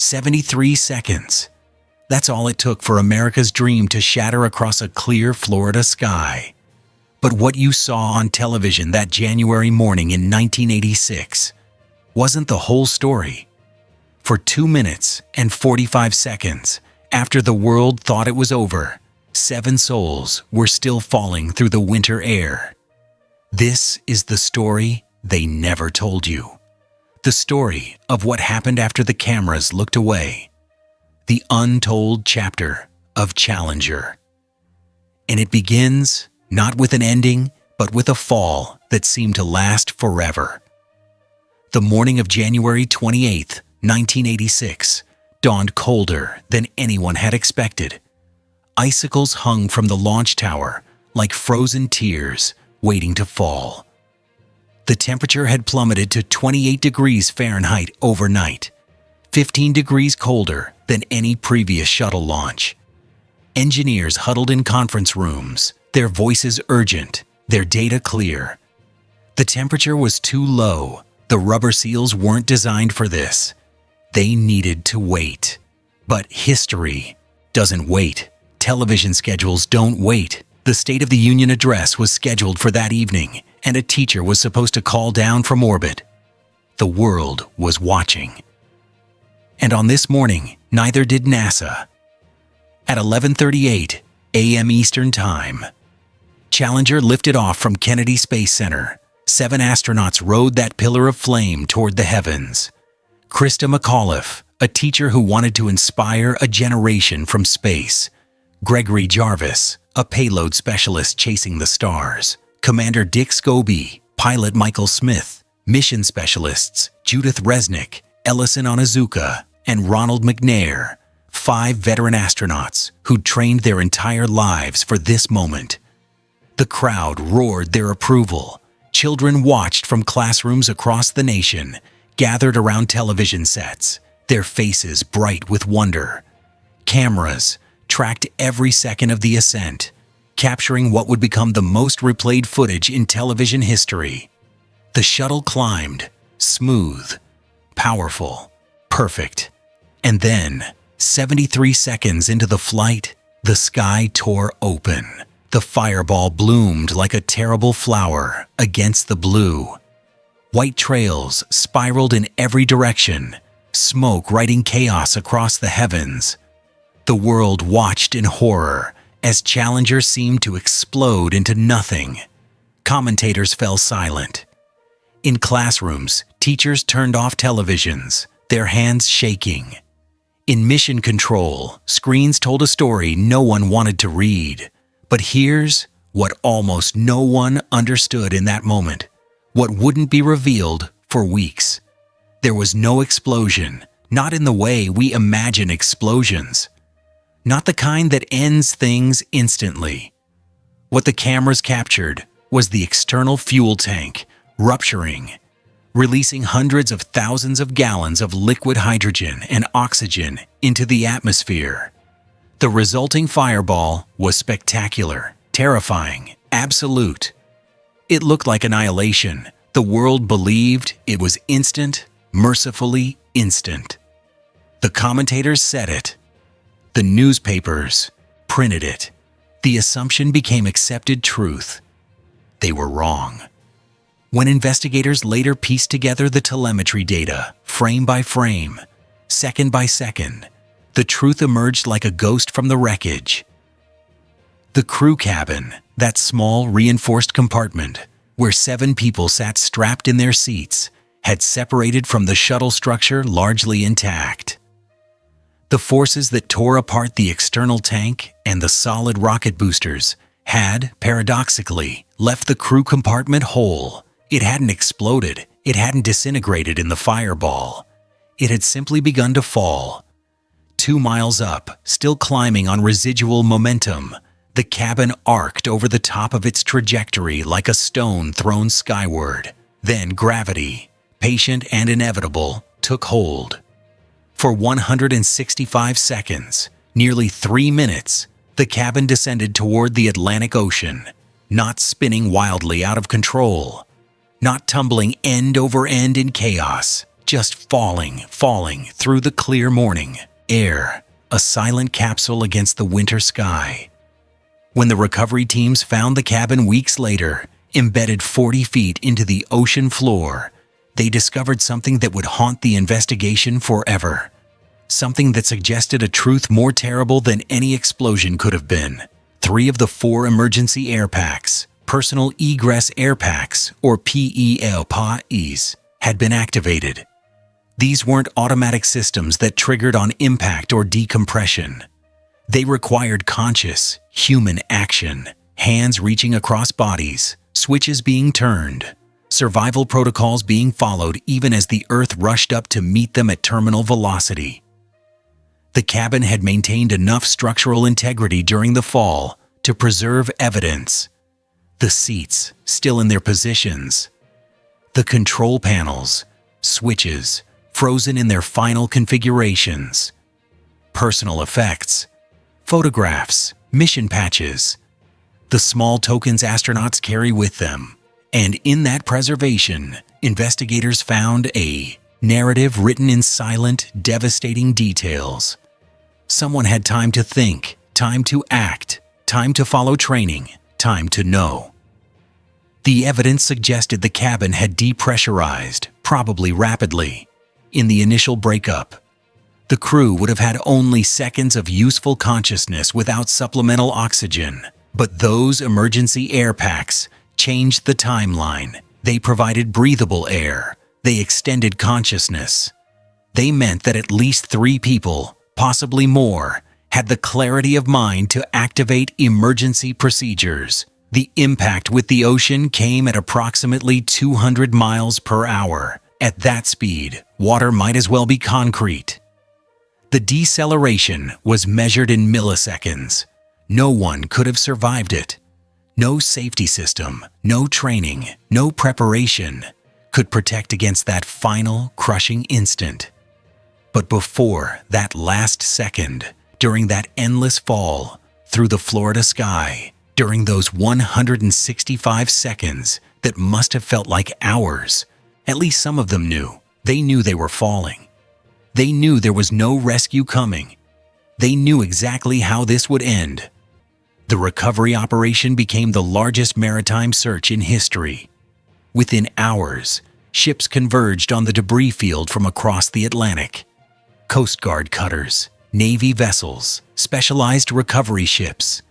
73 seconds. That's all it took for America's dream to shatter across a clear Florida sky. But what you saw on television that January morning in 1986 wasn't the whole story. For 2 minutes and 45 seconds, after the world thought it was over, 7 souls were still falling through the winter air. This is the story they never told you. The story of what happened after the cameras looked away. The untold chapter of Challenger. And it begins not with an ending, but with a fall that seemed to last forever. The morning of January 28, 1986, dawned colder than anyone had expected. Icicles hung from the launch tower like frozen tears waiting to fall. The temperature had plummeted to 28 degrees Fahrenheit overnight, 15 degrees colder than any previous shuttle launch. Engineers huddled in conference rooms, their voices urgent, their data clear. The temperature was too low. The rubber seals weren't designed for this. They needed to wait. But history doesn't wait. Television schedules don't wait. The State of the Union address was scheduled for that evening, and a teacher was supposed to call down from orbit. The world was watching. And on this morning, neither did NASA. At 11:38 a.m. Eastern Time, Challenger lifted off from Kennedy Space Center. 7 astronauts rode that pillar of flame toward the heavens. Krista McAuliffe, a teacher who wanted to inspire a generation from space. Gregory Jarvis, a payload specialist chasing the stars. Commander Dick Scobie, pilot Michael Smith, mission specialists Judith Resnick, Ellison Onizuka, and Ronald McNair, 5 veteran astronauts who'd trained their entire lives for this moment. The crowd roared their approval. Children watched from classrooms across the nation, gathered around television sets, their faces bright with wonder. Cameras tracked every second of the ascent, capturing what would become the most replayed footage in television history. The shuttle climbed, smooth, powerful, perfect. And then, 73 seconds into the flight, the sky tore open. The fireball bloomed like a terrible flower against the blue. White trails spiraled in every direction, smoke writing chaos across the heavens. The world watched in horror as Challenger seemed to explode into nothing. Commentators fell silent. In classrooms, teachers turned off televisions, their hands shaking. In mission control, screens told a story no one wanted to read. But here's what almost no one understood in that moment, what wouldn't be revealed for weeks. There was no explosion, not in the way we imagine explosions. Not the kind that ends things instantly. What the cameras captured was the external fuel tank rupturing, releasing hundreds of thousands of gallons of liquid hydrogen and oxygen into the atmosphere. The resulting fireball was spectacular, terrifying, absolute. It looked like annihilation. The world believed it was instant, mercifully instant. The commentators said it. The newspapers printed it. The assumption became accepted truth. They were wrong. When investigators later pieced together the telemetry data, frame by frame, second by second, the truth emerged like a ghost from the wreckage. The crew cabin, that small reinforced compartment where 7 people sat strapped in their seats, had separated from the shuttle structure largely intact. The forces that tore apart the external tank and the solid rocket boosters had, paradoxically, left the crew compartment whole. It hadn't exploded. It hadn't disintegrated in the fireball. It had simply begun to fall. 2 miles up, still climbing on residual momentum, the cabin arced over the top of its trajectory like a stone thrown skyward. Then gravity, patient and inevitable, took hold. For 165 seconds, nearly 3 minutes, the cabin descended toward the Atlantic Ocean, not spinning wildly out of control, not tumbling end over end in chaos, just falling through the clear morning air, a silent capsule against the winter sky. When the recovery teams found the cabin weeks later, embedded 40 feet into the ocean floor, they discovered something that would haunt the investigation forever. Something that suggested a truth more terrible than any explosion could have been. 3 of the 4 emergency air packs, personal egress air packs, or PELPAs, had been activated. These weren't automatic systems that triggered on impact or decompression. They required conscious, human action, hands reaching across bodies, switches being turned, survival protocols being followed even as the Earth rushed up to meet them at terminal velocity. The cabin had maintained enough structural integrity during the fall to preserve evidence. The seats still in their positions. The control panels, switches, frozen in their final configurations. Personal effects, photographs, mission patches, the small tokens astronauts carry with them. And in that preservation, investigators found a narrative written in silent, devastating details. Someone had time to think, time to act, time to follow training, time to know. The evidence suggested the cabin had depressurized, probably rapidly. In the initial breakup, the crew would have had only seconds of useful consciousness without supplemental oxygen. But those emergency air packs changed the timeline. They provided breathable air. They extended consciousness. They meant that at least 3 people, possibly more, had the clarity of mind to activate emergency procedures. The impact with the ocean came at approximately 200 miles per hour. At that speed, water might as well be concrete. The deceleration was measured in milliseconds. No one could have survived it. No safety system, no training, no preparation could protect against that final, crushing instant. But before that last second, during that endless fall through the Florida sky, during those 165 seconds that must have felt like hours, at least some of them knew. They knew they were falling. They knew there was no rescue coming. They knew exactly how this would end. The recovery operation became the largest maritime search in history. Within hours, ships converged on the debris field from across the Atlantic. Coast Guard cutters, Navy vessels, specialized recovery ships,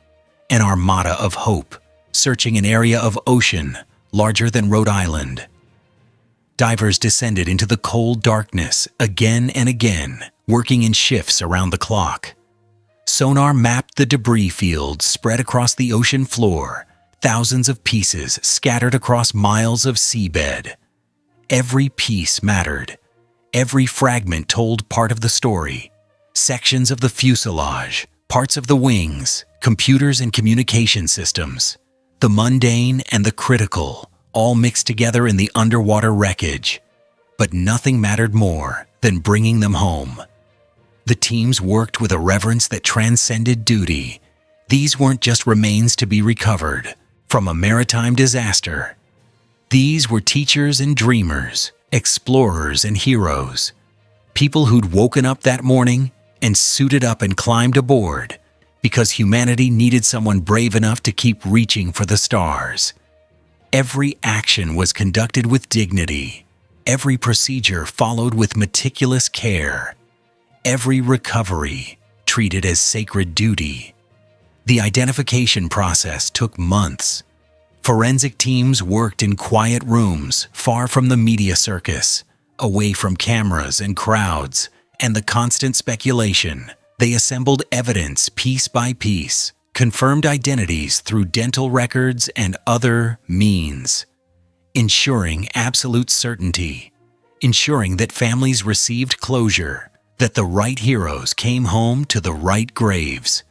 an armada of hope, searching an area of ocean larger than Rhode Island. Divers descended into the cold darkness again and again, working in shifts around the clock. Sonar mapped the debris field spread across the ocean floor, thousands of pieces scattered across miles of seabed. Every piece mattered. Every fragment told part of the story. Sections of the fuselage, parts of the wings, computers and communication systems. The mundane and the critical, all mixed together in the underwater wreckage. But nothing mattered more than bringing them home. The teams worked with a reverence that transcended duty. These weren't just remains to be recovered from a maritime disaster. These were teachers and dreamers, explorers and heroes, people who'd woken up that morning and suited up and climbed aboard because humanity needed someone brave enough to keep reaching for the stars. Every action was conducted with dignity. Every procedure followed with meticulous care. Every recovery treated as sacred duty. The identification process took months. Forensic teams worked in quiet rooms far from the media circus, away from cameras and crowds and the constant speculation. They assembled evidence piece by piece, confirmed identities through dental records and other means, ensuring absolute certainty, ensuring that families received closure, that the right heroes came home to the right graves.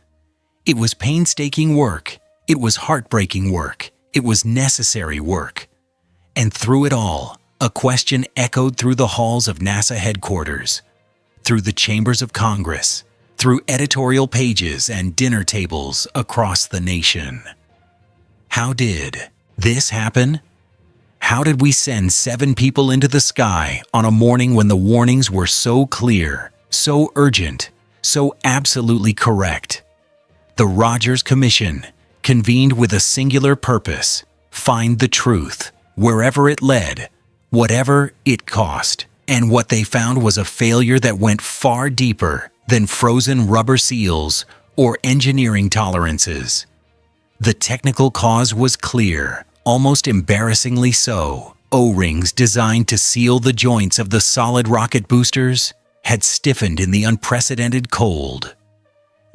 It was painstaking work. It was heartbreaking work. It was necessary work. And through it all, a question echoed through the halls of NASA headquarters, through the chambers of Congress, through editorial pages and dinner tables across the nation. How did this happen? How did we send 7 people into the sky on a morning when the warnings were so clear, so urgent, so absolutely correct? The Rogers Commission convened with a singular purpose: find the truth, wherever it led, whatever it cost. And what they found was a failure that went far deeper than frozen rubber seals or engineering tolerances. The technical cause was clear, almost embarrassingly so. O-rings designed to seal the joints of the solid rocket boosters had stiffened in the unprecedented cold.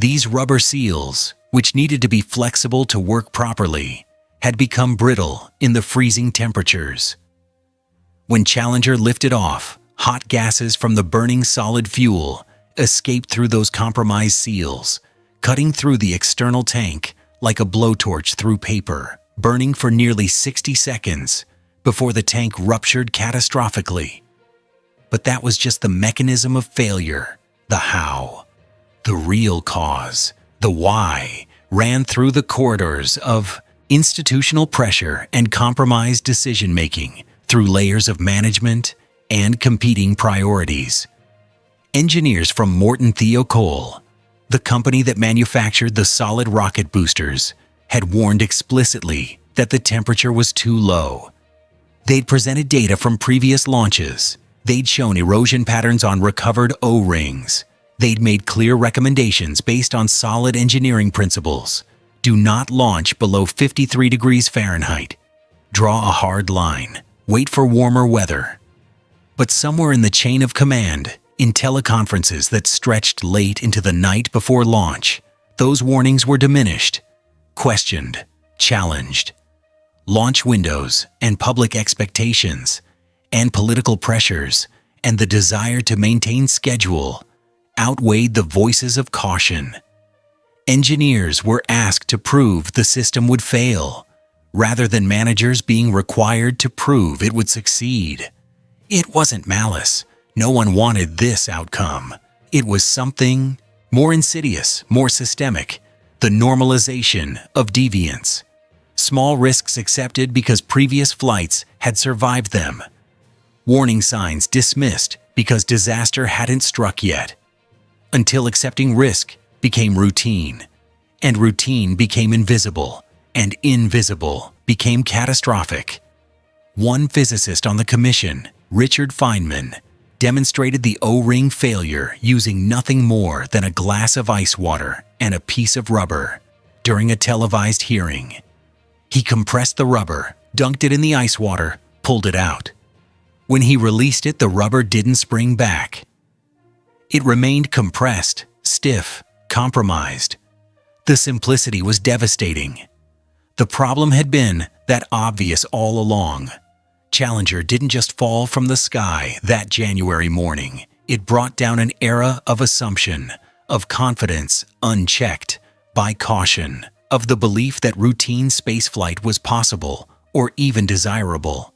These rubber seals, which needed to be flexible to work properly, had become brittle in the freezing temperatures. When Challenger lifted off, hot gases from the burning solid fuel escaped through those compromised seals, cutting through the external tank like a blowtorch through paper, burning for nearly 60 seconds before the tank ruptured catastrophically. But that was just the mechanism of failure. The how, the real cause, the why, ran through the corridors of institutional pressure and compromised decision-making through layers of management and competing priorities. Engineers from Morton Thiokol, the company that manufactured the solid rocket boosters, had warned explicitly that the temperature was too low. They'd presented data from previous launches. They'd shown erosion patterns on recovered O-rings. They'd made clear recommendations based on solid engineering principles. Do not launch below 53 degrees Fahrenheit. Draw a hard line. Wait for warmer weather. But somewhere in the chain of command, in teleconferences that stretched late into the night before launch, those warnings were diminished, questioned, challenged. Launch windows and public expectations and political pressures and the desire to maintain schedule outweighed the voices of caution. Engineers were asked to prove the system would fail, rather than managers being required to prove it would succeed. It wasn't malice. No one wanted this outcome. It was something more insidious, more systemic: the normalization of deviance. Small risks accepted because previous flights had survived them. Warning signs dismissed because disaster hadn't struck yet. Until accepting risk became routine, and routine became invisible, and invisible became catastrophic. One physicist on the commission, Richard Feynman, demonstrated the O-ring failure using nothing more than a glass of ice water and a piece of rubber during a televised hearing. He compressed the rubber, dunked it in the ice water, pulled it out. When he released it, the rubber didn't spring back. It remained compressed, stiff, compromised. The simplicity was devastating. The problem had been that obvious all along. Challenger didn't just fall from the sky that January morning. It brought down an era of assumption, of confidence unchecked by caution, of the belief that routine spaceflight was possible or even desirable.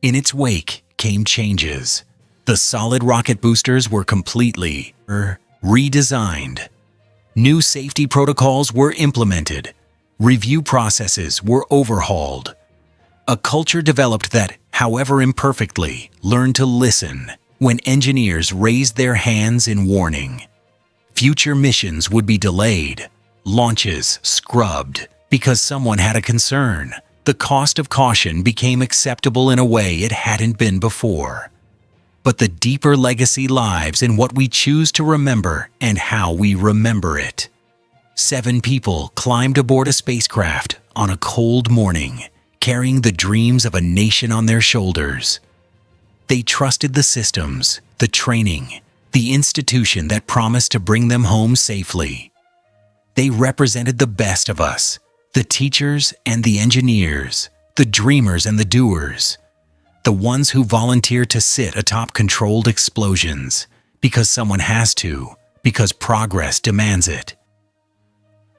In its wake came changes. The solid rocket boosters were completely redesigned. New safety protocols were implemented. Review processes were overhauled. A culture developed that, however imperfectly, learned to listen when engineers raised their hands in warning. Future missions would be delayed, launches scrubbed because someone had a concern. The cost of caution became acceptable in a way it hadn't been before. But the deeper legacy lies in what we choose to remember and how we remember it. 7 people climbed aboard a spacecraft on a cold morning, carrying the dreams of a nation on their shoulders. They trusted the systems, the training, the institution that promised to bring them home safely. They represented the best of us, the teachers and the engineers, the dreamers and the doers, the ones who volunteer to sit atop controlled explosions because someone has to, because progress demands it.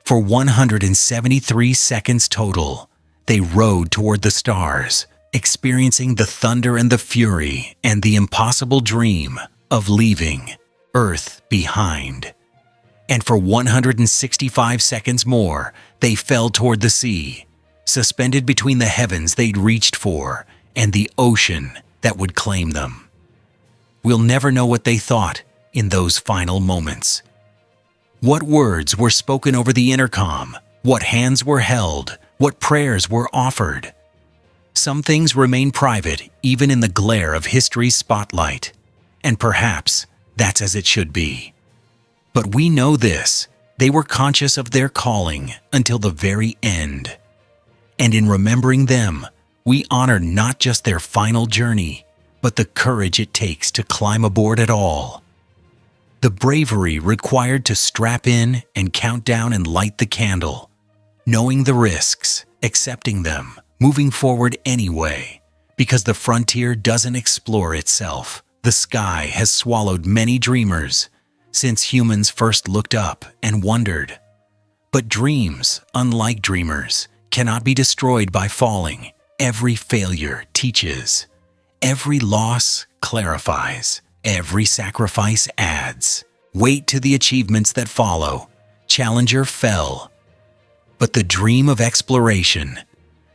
For 173 seconds total, they rode toward the stars, experiencing the thunder and the fury and the impossible dream of leaving Earth behind. And for 165 seconds more, they fell toward the sea, suspended between the heavens they'd reached for and the ocean that would claim them. We'll never know what they thought in those final moments. What words were spoken over the intercom? What hands were held? What prayers were offered? Some things remain private even in the glare of history's spotlight, and perhaps that's as it should be. But we know this: they were conscious of their calling until the very end. And in remembering them, we honor not just their final journey, but the courage it takes to climb aboard at all. The bravery required to strap in and count down and light the candle, knowing the risks, accepting them, moving forward anyway, because the frontier doesn't explore itself. The sky has swallowed many dreamers since humans first looked up and wondered. But dreams, unlike dreamers, cannot be destroyed by falling. Every failure teaches. Every loss clarifies. Every sacrifice adds weight to the achievements that follow. Challenger fell. But the dream of exploration,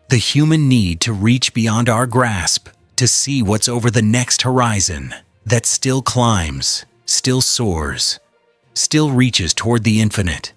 the human need to reach beyond our grasp, to see what's over the next horizon, that still climbs, still soars, still reaches toward the infinite,